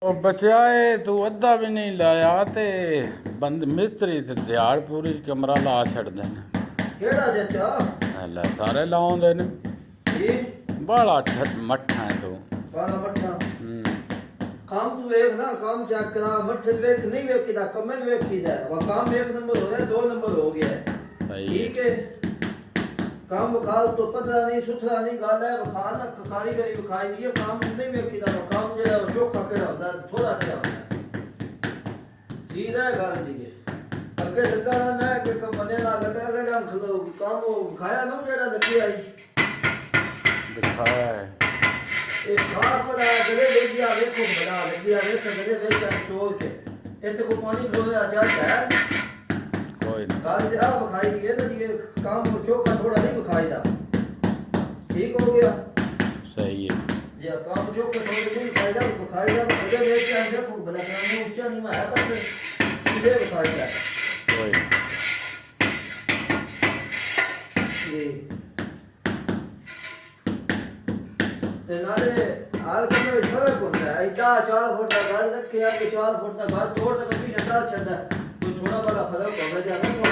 ਉਹ ਬਚਿਆ ਏ ਤੂੰ ਅੱਧਾ ਵੀ ਨਹੀਂ ਲਾਇਆ ਤੇ ਬੰਦ ਮਿਸਤਰੀ ਤੇ ਦਿਹਾੜ ਪੂਰੀ ਕਮਰਾ ਲਾ ਛੱਡਦੇ ਨੇ। ਕਿਹੜਾ ਚਾਚਾ? ਲੈ ਸਾਰੇ ਲਾਉਂਦੇ ਨੇ। ਇਹ ਬਾਲਾ ਮੱਠਾ ਹੈ ਤੂੰ। ਬਾਲਾ ਮੱਠਾ ਹੂੰ ਕੰਮ ਤੂੰ ਵੇਖ ਨਾ, ਕੰਮ ਚੈੱਕ ਕਰਾ। ਮੱਠੇ ਵੇਖ ਨਹੀਂ ਵੇਖੀਦਾ, ਕੰਮੇ ਨੂੰ ਵੇਖੀਦਾ। ਵਾ ਕੰਮ 1 ਨੰਬਰ ਹੋ ਰਿਹਾ, 2 ਨੰਬਰ ਹੋ ਗਿਆ। ਸਹੀ ਠੀਕ ਹੈ, ਕੰਮ ਵਿਖਾਓ ਤੋਂ ਪਤਾ ਨਹੀਂ ਸੁਥਰਾ ਨਹੀਂ ਗੱਲ ਹੈ। ਵਿਖਾ ਨਾ ਕਾਰੀਗਰੀ ਵਿਖਾਈ ਦੀ ਹੈ, ਕੰਮ ਨਹੀਂ ਵੇਖੀਦਾ। ਕੰਮ ਜਿਹੜਾ ਉਹ ਚੋਖਾ ਕਿਹੜਾ ਹੁੰਦਾ, ਥੋੜਾ ਕਿਹੜਾ ਹੁੰਦਾ। ਠੀਕ ਹੈ ਗੱਲ ਜੀ। ਅੱਗੇ ਲੱਗਾ ਨਾ ਕਿ ਬੰਦੇ ਨਾਲ ਲੱਗਾ ਜਿਹੜਾ ਕੰਮ ਉਹ ਵਿਖਾਇਆ ਨਾ ਜਿਹੜਾ ਲੱਗਿਆ ਦਿਖਾਇਆ ਹੈ। ਇਹ ਖਾਪ ਦਾ ਗਲੇ ਲੈ ਗਿਆ ਵੇਖੋ, ਬਣਾ ਲੱਗਿਆ ਵੇਖ ਗਲੇ ਵੇਚ ਚੋਲ ਕੇ ਇੱਥੇ ਕੋ ਪਾਣੀ ਖੋਲਿਆ ਜਾਂਦਾ ਹੈ। ਕੋਈ ਨਹੀਂ ਗੱਲ ਜੇ ਆ ਵਿਖਾਈ ਦੀ ਹੈ ਨਾ ਜੀ, ਕੰਮ ਚੋਖਾ ਥੋੜਾ ਨਹੀਂ ਵਿਖਾਈਦਾ। ਠੀਕ ਹੋ ਗਿਆ, ਸਹੀ ਹੈ। ਜੇ ਕੰਮ ਚੋਖਾ ਥੋੜਾ ਨਹੀਂ ਵਿਖਾਈਦਾ ਗਲੇ ਵੇਚ ਕੇ ਆਂਦੇ ਕੋ ਬਣਾ ਕੇ ਉੱਚਾ ਨਹੀਂ ਮਾਇਆ ਪਰ ਇਹ ਵਿਖਾਈਦਾ। ਕੋਈ ਨਹੀਂ ਤੇ ਨਾਲੇ ਆਲ ਕੰਮ ਵਿੱਚ ਫਰਕ ਹੁੰਦਾ ਹੈ। ਐਡਾ 4 ਫੁੱਟ ਦਾ ਗਾਲ ਰੱਖਿਆ ਕਿ 4 ਫੁੱਟ ਦਾ ਗਾਲ ਤੋੜ ਕੇ ਕਦੀ ਛੱਡਾ ਕੋਈ ਥੋੜਾ ਬੜਾ ਫਰਕ ਹੋਵੇ ਜਾਣਾ ਕੋ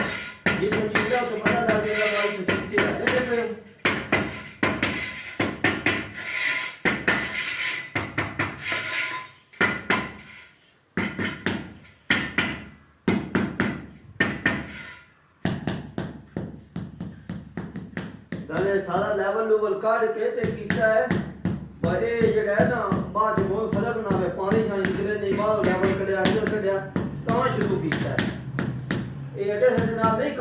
ਜੇ ਕੋਈ ਚੀਜ਼ ਆ ਤਾਂ ਪਤਾ ਲੱਗ ਜਾਏਗਾ ਗਾਲ ਤੇ ਕਿੱਥੇ ਹੈ ਤੇ ਫਿਰ ਨਾਲੇ ਸਾਰਾ ਲੈਵਲ ਲੂਵਲ ਕੱਢ ਕੇ ਤੇ ਕੀਤਾ ਹੈ। ਪਰ ਇਹ ਜਿਹੜਾ ਹੈ ਨਾ ਬਾਅਦ ਮੋਲ ਫਰਕ ਨਾ ਹੋਵੇ, ਪਾਣੀ ਜਾਂ ਜਿਵੇਂ ਨਹੀਂ ਬਾਹਰ ਲੈਵਲ ਕੱਢਿਆ ਅੰਦਰ ਕੱਢਿਆ ਤਾਂ ਸ਼ੁਰੂ ਕੀਤਾ ਹੈ। ਇਹ ਅੱਡੇ ਸਾਡੇ ਨਾਲ ਨਹੀਂ